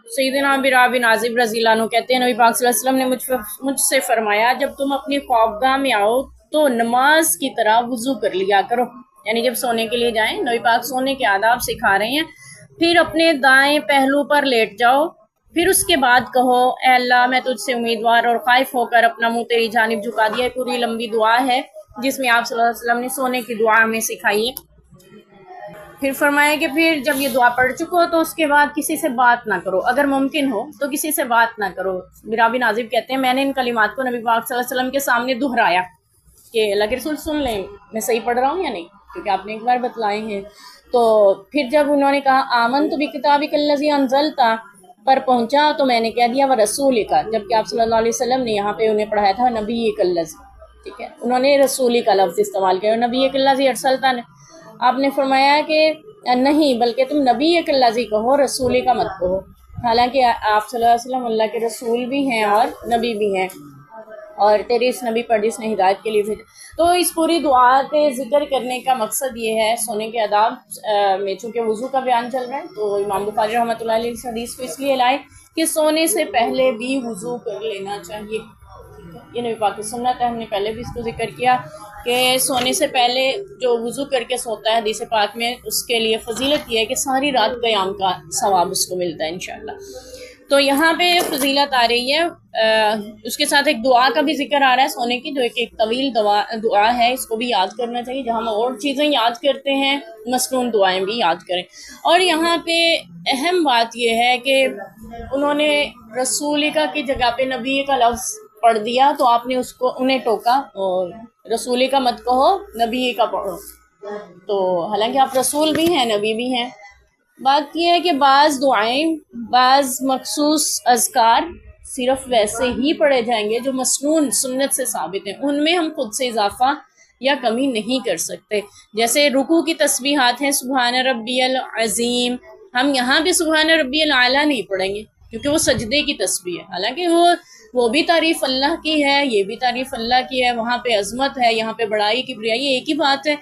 सैयदना बिरा बिन आज़िब रज़ी अल्लाह अन्हु कहते हैं नबी पाक सल्लल्लाहु अलैहि वसल्लम ने मुझसे फरमाया, जब तुम अपनी ख्वाबगाह में आओ तो नमाज की तरह वुज़ू कर लिया करो। यानी जब सोने के लिए जाएं, नबी पाक सोने के आदाब सिखा रहे हैं। फिर अपने दाएं पहलू पर लेट जाओ, फिर उसके बाद कहो, ए अल्लाह मैं तुझसे उम्मीदवार और ख़ाइफ होकर अपना मुंह तेरी जानिब झुका दिया। पूरी लंबी दुआ है जिसमें आप सल्लल्लाहु अलैहि वसल्लम ने सोने की दुआ हमें सिखाई है। फिर फरमाया कि फिर जब ये दुआ पढ़ चुको तो उसके बाद किसी से बात ना करो, अगर मुमकिन हो तो किसी से बात ना करो। बिरा बिन आज़िब कहते हैं मैंने इन कलिमात को नबी पाक सल्लल्लाहु अलैहि वसल्लम के सामने दोहराया कि अल्लाह के रसूल सुन लें मैं सही पढ़ रहा हूँ या नहीं, क्योंकि आपने एक बार बतलाए हैं। तो फिर जब उन्होंने कहा आमनतु बिकिताबिकल्लज़ी अंज़लता पर पहुंचा तो मैंने कह दिया व रसूलिका, जबकि आप सल्लल्लाहु अलैहि वसल्लम ने यहाँ पे उन्हें पढ़ाया था नबीकल्लज़ी, ठीक है, उन्होंने रसूली का लफ्ज़ इस्तेमाल किया। नबीकल्लज़ी अरसलता ने आपने फरमाया कि नहीं, बल्कि तुम नबीकल्लज़ी कहो, रसूली का मत कहो। हालांकि आप सल्लल्लाहु अलैहि वसल्लम अल्लाह के रसूल भी हैं और नबी भी हैं, और तेरे इस नबी पर जिसने हिदायत के लिए भेजा। तो इस पूरी दुआ के जिक्र करने का मकसद ये है, सोने के आदाब में चूँकि वज़ू का बयान चल रहा है तो इमाम बुखारी रहमतुल्लाह अलैह इस हदीस को इसलिए लाए कि सोने से पहले भी वज़ू कर लेना चाहिए। ये नबी पाक की सुन्नत है, हमने पहले भी इसको जिक्र किया कि सोने से पहले जो वज़ू करके सोता है हदीस पाक में, उसके लिए फजीलत ये है कि सारी रात क़याम का सवाब उसको मिलता है इंशाअल्लाह। तो यहाँ पे फजीलत आ रही है। उसके साथ एक दुआ का भी जिक्र आ रहा है सोने की, जो एक तवील दुआ है, इसको भी याद करना चाहिए। जहाँ हम और चीज़ें याद करते हैं, मसनून दुआएं भी याद करें। और यहाँ पे अहम बात यह है कि उन्होंने रसूलिका की जगह पे नबी का लफ्ज़ पढ़ दिया, तो आपने उन्हें टोका और रसूलिका मत कहो, नबी का पढ़ो। तो हालांकि आप रसूल भी हैं, नबी भी हैं। बात यह है कि बाज़ दुआएं, बाज़ मखसूस अज़कार सिर्फ वैसे ही पढ़े जाएंगे जो मसनून सुन्नत से साबित हैं, उनमें हम खुद से इजाफा या कमी नहीं कर सकते। जैसे रुकू की तस्बीहात हैं, सुबहान रब्बियल अज़ीम, हम यहाँ भी सुबहान रब्बियल आला नहीं पढ़ेंगे क्योंकि वो सजदे की तस्बीह है। हालांकि वो भी तारीफ़ अल्लाह की है, ये भी तारीफ़ अल्लाह की है, वहाँ पे अज़मत है, यहाँ पे बड़ाई किबरियाई एक ही बात है।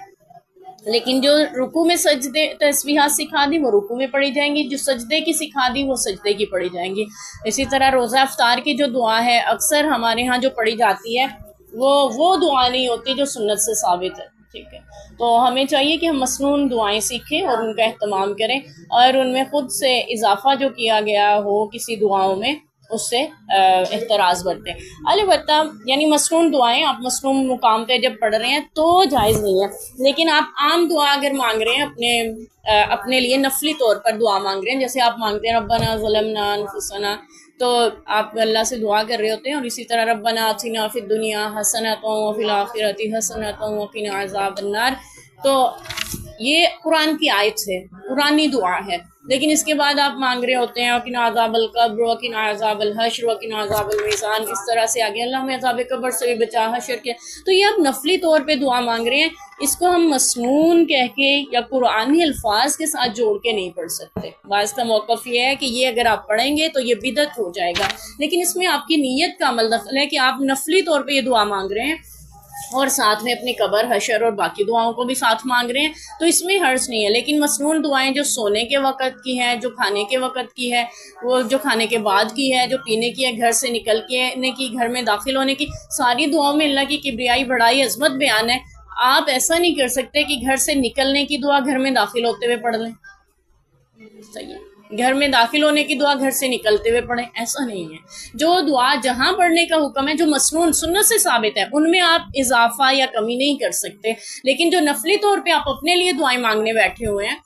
लेकिन जो रुकू में सजदे तस्बीहात सिखा दी वो रुकू में पढ़ी जाएंगी, जो सजदे की सिखा दी वो सजदे की पढ़ी जाएंगी। इसी तरह रोज़ा इफ्तार की जो दुआ है अक्सर हमारे यहाँ जो पढ़ी जाती है वो दुआ नहीं होती जो सुन्नत से साबित है, ठीक है। तो हमें चाहिए कि हम मसनून दुआएं सीखें और उनका एहतमाम करें, और उनमें खुद से इजाफा जो किया गया हो किसी दुआओं में उससे एहतराज़ बरतें। अलबत्ता यानी मसनून दुआएं आप मसनून मुकाम पे जब पढ़ रहे हैं तो जायज़ नहीं है, लेकिन आप आम दुआ अगर मांग रहे हैं अपने लिए नफली तौर पर दुआ मांग रहे हैं, जैसे आप मांगते हैं रब्बना ज़लमना अनफुसना, तो आप अल्लाह से दुआ कर रहे होते हैं। और इसी तरह रब्बना आतिना फिद दुनिया हसनतन व फिल आखिरति हसनतन व क़िना अज़ाबन्नार, तो ये कुरान की आयत है, कुरानी दुआ है। लेकिन इसके बाद आप मांग रहे होते हैं वक़िना अज़ाबल क़ब्र वक़िना अज़ाबल हश्र वक़िना अज़ाबल मीज़ान, इस तरह से आगे अल्लाह में अज़ाब क़ब्र से भी बचा, हश्र के। तो ये आप नफली तौर पे दुआ मांग रहे हैं, इसको हम मसनून कह के या कुरानी अल्फाज के साथ जोड़ के नहीं पढ़ सकते। बाज़ का मौक़िफ़ ये है कि ये अगर आप पढ़ेंगे तो ये बिदअत हो जाएगा, लेकिन इसमें आपकी नीयत का अमल दखल है कि आप नफली तौर पर ये दुआ मांग रहे हैं और साथ में अपनी कब्र, हशर और बाकी दुआओं को भी साथ मांग रहे हैं, तो इसमें हर्ज नहीं है। लेकिन मसनून दुआएं जो सोने के वक़्त की हैं, जो खाने के वक़्त की है, वो जो खाने के बाद की है, जो पीने की है, घर से निकल के की, घर में दाखिल होने की, सारी दुआओं में अल्लाह की किबरियाई बड़ाई अज़मत बयान है। आप ऐसा नहीं कर सकते कि घर से निकलने की दुआ घर में दाखिल होते हुए पढ़ लें, सही है, घर में दाखिल होने की दुआ घर से निकलते हुए पढ़ें, ऐसा नहीं है। जो दुआ जहाँ पढ़ने का हुक्म है, जो मसनून सुन्नत से साबित है, उनमें आप इजाफा या कमी नहीं कर सकते। लेकिन जो नफली तौर पे आप अपने लिए दुआएं मांगने बैठे हुए हैं,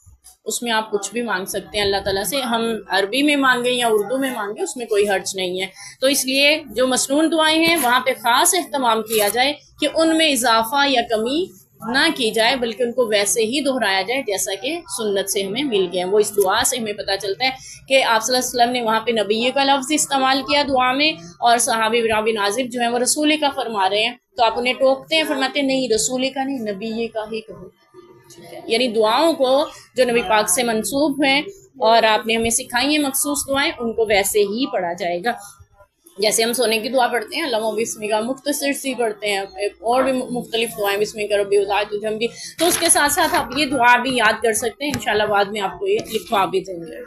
उसमें आप कुछ भी मांग सकते हैं अल्लाह ताला से। हम अरबी में मांगे या उर्दू में मांगे, उसमें कोई हर्ज नहीं है। तो इसलिए जो मसनून दुआएं हैं वहाँ पे ख़ास एहतमाम किया जाए कि उनमें इजाफा या कमी ना की जाए, बल्कि उनको वैसे ही दोहराया जाए जैसा कि सुन्नत से हमें मिल गया। वो इस दुआ से हमें पता चलता है कि आप सल्लल्लाहु अलैहि वसल्लम ने वहाँ पे नबी का लफ्ज़ इस्तेमाल किया दुआ में, और सहाबी बिरा बिन आज़िब जो है वो रसूल का फरमा रहे हैं, तो आप उन्हें टोकते हैं, फरमाते नहीं रसूल का नहीं, नबी का ही कहो, ठीक है। यानी दुआओं को जो नबी पाक से मंसूब हैं और आपने हमें सिखाई हैं मखसूस दुआएं, उनको वैसे ही पढ़ा जाएगा। जैसे हम सोने की दुआ पढ़ते हैं अल्लाह बिस्मिका, मुख्तसर सी पढ़ते हैं, और भी मुख्तलिफ दुआएं बिस्मिका रब्बी वज़ाअतुल जंबी, तो उसके साथ साथ आप ये दुआ भी याद कर सकते हैं। इंशाल्लाह बाद में आपको ये लिखवा भी देंगे।